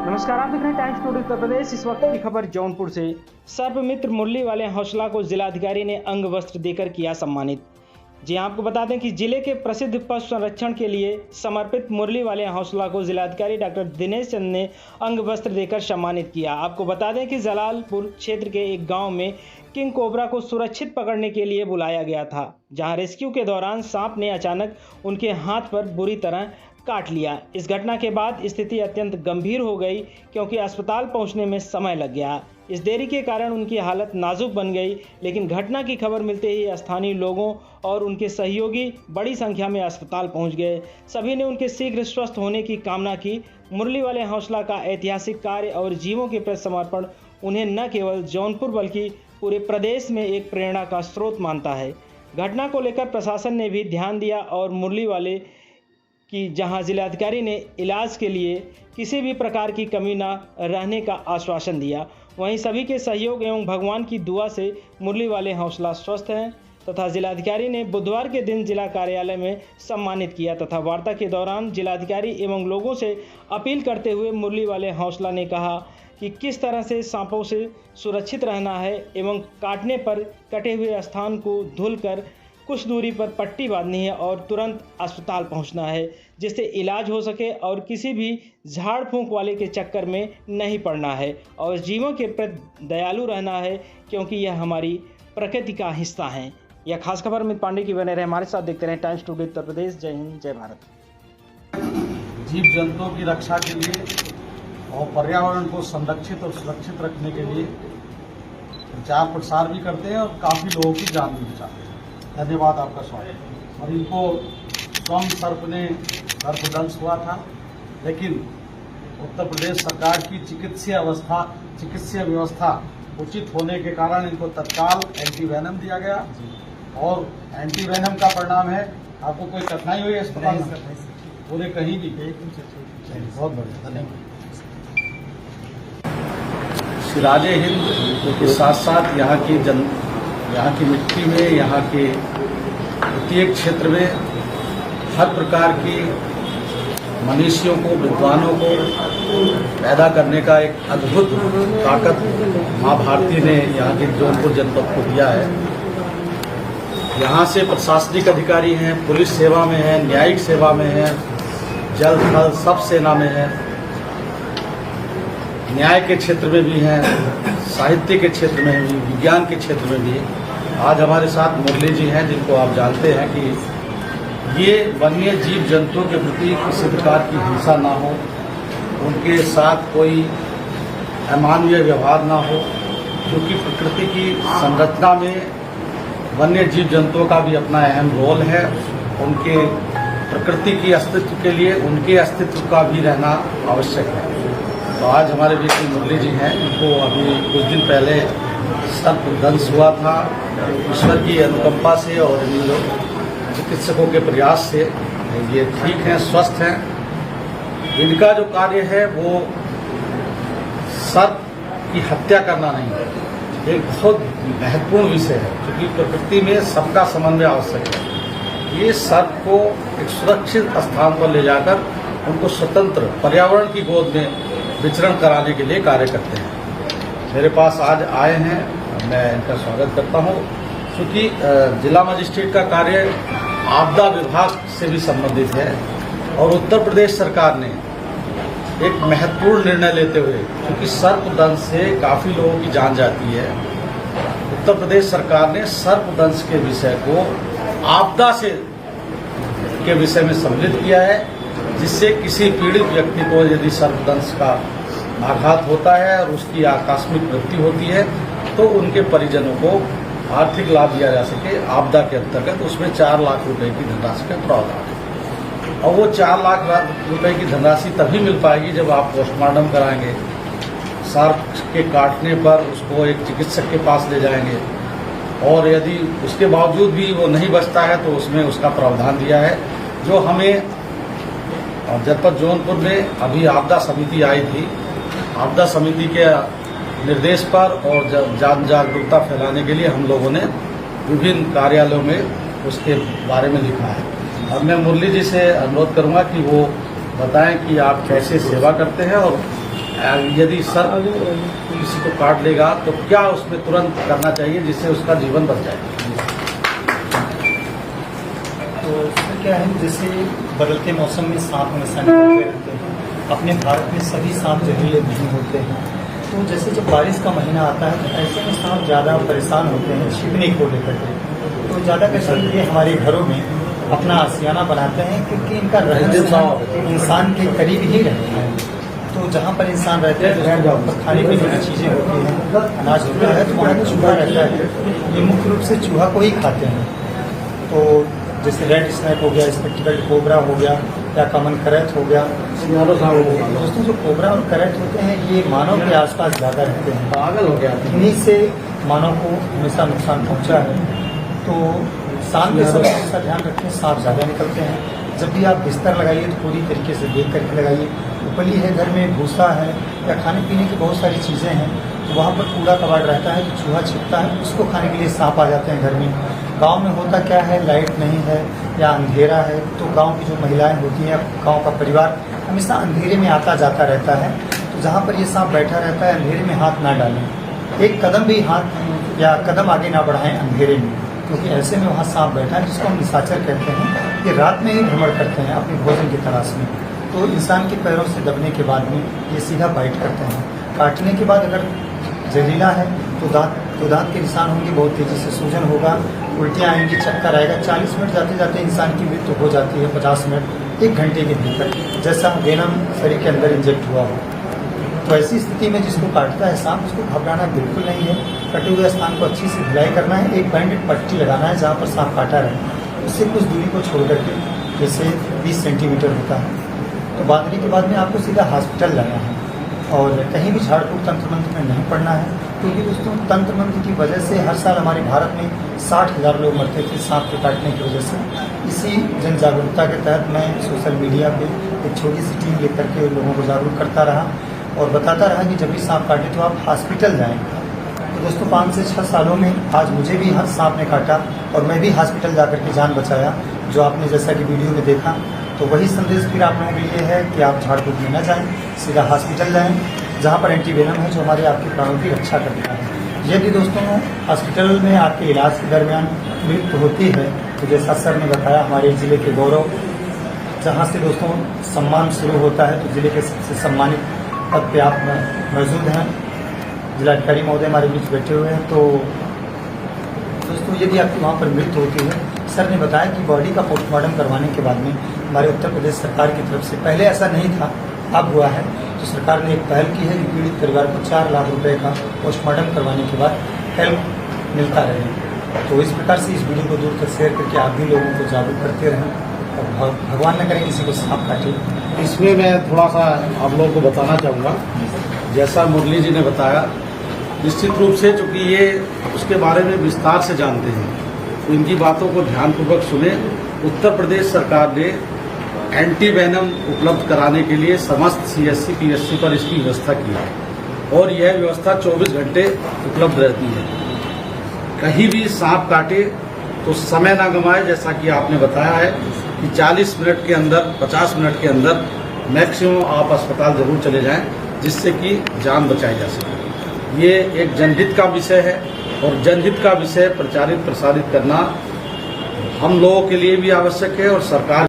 नमस्कार, आप देख रहे हैं टाइम्स टुडे उत्तर प्रदेश। इस वक्त की खबर जौनपुर से। सर्प मित्र मुरली वाले हौसला को जिलाधिकारी ने अंग वस्त्र देकर किया सम्मानित। जी आपको बता दें कि जिले के प्रसिद्ध पशु संरक्षण के लिए समर्पित मुरली वाले हौसला को जिलाधिकारी डॉक्टर दिनेश चंद ने अंग वस्त्र देकर सम्मानित किया। आपको बता दें कि जलालपुर क्षेत्र के एक गांव में किंग कोबरा को सुरक्षित पकड़ने के लिए बुलाया गया था, जहां रेस्क्यू के दौरान सांप ने अचानक उनके हाथ पर बुरी तरह काट लिया। इस घटना के बाद स्थिति अत्यंत गंभीर हो गई, क्योंकि अस्पताल पहुंचने में समय लग गया। इस देरी के कारण उनकी हालत नाजुक बन गई, लेकिन घटना की खबर मिलते ही स्थानीय लोगों और उनके सहयोगी बड़ी संख्या में अस्पताल पहुंच गए। सभी ने उनके शीघ्र स्वस्थ होने की कामना की। मुरली वाले हौसला का ऐतिहासिक कार्य और जीवों के प्रति समर्पण उन्हें न केवल जौनपुर बल्कि पूरे प्रदेश में एक प्रेरणा का स्रोत मानता है। घटना को लेकर प्रशासन ने भी ध्यान दिया और मुरली वाले कि जहां जिलाधिकारी ने इलाज के लिए किसी भी प्रकार की कमी न रहने का आश्वासन दिया, वहीं सभी के सहयोग एवं भगवान की दुआ से मुरली वाले हौसला स्वस्थ हैं तथा जिलाधिकारी ने बुधवार के दिन जिला कार्यालय में सम्मानित किया। तथा वार्ता के दौरान जिलाधिकारी एवं लोगों से अपील करते हुए मुरली वाले हौसला ने कहा कि किस तरह से सांपों से सुरक्षित रहना है एवं काटने पर कटे हुए स्थान को धुलकर कुछ दूरी पर पट्टी बांधनी है और तुरंत अस्पताल पहुंचना है, जिससे इलाज हो सके और किसी भी झाड़ फूंक वाले के चक्कर में नहीं पड़ना है और जीवों के प्रति दयालु रहना है, क्योंकि यह हमारी प्रकृति का हिस्सा है। यह खास खबर अमित पांडे की बने रहे हमारे साथ। देखते रहे टाइम्स टुडे उत्तर प्रदेश। जय हिंद, जय भारत। जीव जंतुओं की रक्षा के लिए और पर्यावरण को संरक्षित और सुरक्षित रखने के लिए प्रचार प्रसार भी करते हैं और काफ़ी लोगों की जान भी बचाते हैं। धन्यवाद, आपका स्वागत। और इनको स्वयं सर्पदंश हुआ था, लेकिन उत्तर प्रदेश सरकार की चिकित्सीय व्यवस्था उचित होने के कारण इनको तत्काल एंटीवेनम दिया गया और एंटीवेनम का परिणाम है। आपको कोई कठिनाई हुई है अस्पताल में? पूरे कहीं भी? बहुत बढ़िया, धन्यवाद। सिराजे हिंद के साथ साथ यहाँ की मिट्टी में, यहाँ के प्रत्येक क्षेत्र में हर प्रकार की मनीषियों को, विद्वानों को पैदा करने का एक अद्भुत ताकत माँ भारती ने यहाँ के जौनपुर जनपद को दिया है। यहाँ से प्रशासनिक अधिकारी हैं, पुलिस सेवा में हैं, न्यायिक सेवा में हैं, जल थल सब सेना में हैं, न्याय के क्षेत्र में भी हैं, साहित्य के क्षेत्र में भी, विज्ञान के क्षेत्र में भी। आज हमारे साथ मुरली जी हैं, जिनको आप जानते हैं कि ये वन्य जीव जंतुओं के प्रति किसी प्रकार की हिंसा ना हो, उनके साथ कोई अमानवीय व्यवहार ना हो, क्योंकि प्रकृति की संरचना में वन्य जीव जंतुओं का भी अपना अहम रोल है। उनके प्रकृति की अस्तित्व के लिए उनके अस्तित्व का भी रहना आवश्यक है। तो आज हमारे बीच में मुरली जी हैं, इनको अभी कुछ दिन पहले सर्पदंश हुआ था। ईश्वर की अनुकंपा से और इन चिकित्सकों के प्रयास से ये ठीक हैं, स्वस्थ हैं। इनका जो कार्य है वो सर्प की हत्या करना नहीं है, एक बहुत महत्वपूर्ण विषय है, क्योंकि प्रकृति में सबका समन्वय आवश्यक है। ये सर्प को एक सुरक्षित स्थान पर ले जाकर उनको स्वतंत्र पर्यावरण की गोद में विचरण कराने के लिए कार्य करते हैं। मेरे पास आज आए हैं, मैं इनका स्वागत करता हूं, क्योंकि जिला मजिस्ट्रेट का कार्य आपदा विभाग से भी संबंधित है और उत्तर प्रदेश सरकार ने एक महत्वपूर्ण निर्णय लेते हुए, क्योंकि सर्पदंश से काफ़ी लोगों की जान जाती है, उत्तर प्रदेश सरकार ने सर्पदंश के विषय को आपदा से के विषय में सम्मिलित किया है, जिससे किसी पीड़ित व्यक्ति को यदि सर्पदंश का आघात होता है और उसकी आकस्मिक मृत्यु होती है तो उनके परिजनों को आर्थिक लाभ दिया जा सके। आपदा के अंतर्गत उसमें 4 लाख रुपए की धनराशि का प्रावधान है और वो 4 लाख रुपए की धनराशि तभी मिल पाएगी जब आप पोस्टमार्टम कराएंगे। सर्प के काटने पर उसको एक चिकित्सक के पास ले जाएंगे और यदि उसके बावजूद भी वो नहीं बचता है तो उसमें उसका प्रावधान दिया है, जो हमें जनपद जौनपुर में अभी आपदा समिति आई थी। आपदा समिति के निर्देश पर और जन जागरूकता फैलाने के लिए हम लोगों ने विभिन्न कार्यालयों में उसके बारे में लिखा है। अब मैं मुरली जी से अनुरोध करूंगा कि वो बताएं कि आप कैसे सेवा करते हैं और यदि सर्प किसी को काट लेगा तो क्या उसमें तुरंत करना चाहिए जिससे उसका जीवन बच जाए? तो इसमें क्या है, जैसे बदलते मौसम में सांप हमेशा निकलते रहते हैं। अपने भारत में सभी सांप जहरीले नहीं होते हैं। तो जैसे जब बारिश का महीना आता है तो ऐसे में सांप ज़्यादा परेशान होते हैं छिपने को लेकर के। तो ज़्यादा कैसे ये हमारे घरों में अपना आशियाना बनाते हैं, क्योंकि इनका रहना इंसान के करीब ही रहता है। तो जहाँ पर इंसान रहते हैं जहाँ पर खाने पीने की चीज़ें होती हैं, अनाज होता है, तो वहाँ चूहा रहता है। ये मुख्य रूप से चूहा को ही खाते हैं। तो जैसे रेड स्नैक हो गया, स्पेक्टिकल कोबरा हो गया, या कॉमन करैट हो गया। दोस्तों, जो कोबरा और करैट होते हैं ये मानव के आसपास ज़्यादा रहते हैं। पागल हो गया। इन्हीं से मानव को हमेशा नुकसान पहुंचा है। तो शाम के समय इसका ध्यान रखें, सांप ज़्यादा निकलते हैं। जब भी आप बिस्तर लगाइए तो पूरी तरीके से देख करके लगाइए। उपली है घर में, भूसा है, या खाने पीने की बहुत सारी चीज़ें हैं, तो वहाँ पर कूड़ा कबाड़ रहता है, तो चूहा छिपता है, उसको खाने के लिए सांप आ जाते हैं घर में। गांव में होता क्या है, लाइट नहीं है या अंधेरा है, तो गांव की जो महिलाएं होती हैं, गांव का परिवार हमेशा अंधेरे में आता जाता रहता है। तो जहाँ पर ये सांप बैठा रहता है, अंधेरे में हाथ ना डालें, एक कदम भी हाथ या कदम आगे ना बढ़ाएं अंधेरे में, क्योंकि ऐसे में वहाँ सांप बैठा है, जिसको हम निशाचर कहते हैं। ये रात में ही भ्रमण करते हैं अपने भोजन की तलाश में। तो इंसान के पैरों से दबने के बाद में ये सीधा बाइट करते हैं। काटने के बाद अगर जहरीला है तो दांत के निशान होंगे, बहुत तेज़ी से सूजन होगा, उल्टियाँ आएंगी, चक्कर आएगा। 40 मिनट जाते जाते इंसान की मृत्यु हो जाती है, 50 मिनट, 1 घंटे के भीतर, जैसा वेनम शरीर के अंदर इंजेक्ट हुआ हो। तो ऐसी स्थिति में जिसको काटता है सांप, उसको घबराना बिल्कुल नहीं है। कटे हुए स्थान को अच्छी से धुलाई करना है, एक बैंडेड पट्टी लगाना है जहाँ पर सांप काटा रहे, उससे कुछ दूरी को छोड़ करके, जैसे 20 सेंटीमीटर होता है। तो बांधने के बाद में आपको सीधा हॉस्पिटल जाना है, और कहीं भी झाड़ फूक तंत्र मंत्र में नहीं पड़ना है, क्योंकि दोस्तों तंत्र मंत्र की वजह से हर साल हमारे भारत में 60,000 लोग मरते थे सांप के काटने की वजह से। इसी जन जागरूकता के तहत मैं सोशल मीडिया पे एक छोटी सी टीम लेकर के लोगों को जागरूक करता रहा और बताता रहा कि जब भी सांप काटे तो आप हॉस्पिटल जाएँ। तो दोस्तों 5 से 6 सालों में आज मुझे भी सांप ने काटा और मैं भी हॉस्पिटल जाकर के जान बचाया, जो आपने जैसा कि वीडियो में देखा। तो वही संदेश फिर आप लोगों के लिए है कि आप झाड़ फूक में न जाएं, सीधा हॉस्पिटल जाएं, जहां पर एंटीवेनम है जो हमारे आपके प्राणों की रक्षा करता है। यदि दोस्तों हॉस्पिटल में आपके इलाज के दरमियान मृत्यु होती है, तो जैसा सर ने बताया, हमारे ज़िले के गौरव, जहां से दोस्तों सम्मान शुरू होता है, तो ज़िले के सबसे सम्मानित पद पर आप मौजूद हैं। जिलाधिकारी महोदय हमारे बीच बैठे हुए हैं। तो दोस्तों यदि आपकी वहाँ पर मृत्यु होती है, सर ने बताया कि बॉडी का पोस्टमार्टम करवाने के बाद में हमारे उत्तर प्रदेश सरकार की तरफ से, पहले ऐसा नहीं था, अब हुआ है, तो सरकार ने एक पहल की है कि पीड़ित परिवार को 4 लाख रुपए का पोस्टमार्टम करवाने के बाद हेल्प मिलता रहे। तो इस प्रकार से इस वीडियो को दूर तक शेयर करके आप भी लोगों को जागरूक करते रहें, और भगवान न करें किसी को सांप काटे। इसमें मैं थोड़ा सा आप लोगों को बताना चाहूँगा, जैसा मुरली जी ने बताया, निश्चित रूप से चूँकि ये उसके बारे में विस्तार से जानते हैं, तो इनकी बातों को ध्यानपूर्वक सुने। उत्तर प्रदेश सरकार ने एंटीवेनम उपलब्ध कराने के लिए समस्त CSC PSC पर इसकी व्यवस्था की है, और यह व्यवस्था 24 घंटे उपलब्ध रहती है। कहीं भी सांप काटे तो समय ना गंवाए, जैसा कि आपने बताया है कि 40 मिनट के अंदर, 50 मिनट के अंदर मैक्सिमम आप अस्पताल जरूर चले जाएं, जिससे कि जान बचाई जा सके। ये एक जनहित का विषय है, और जनहित का विषय प्रचारित प्रसारित करना हम लोगों के लिए भी आवश्यक है, और सरकार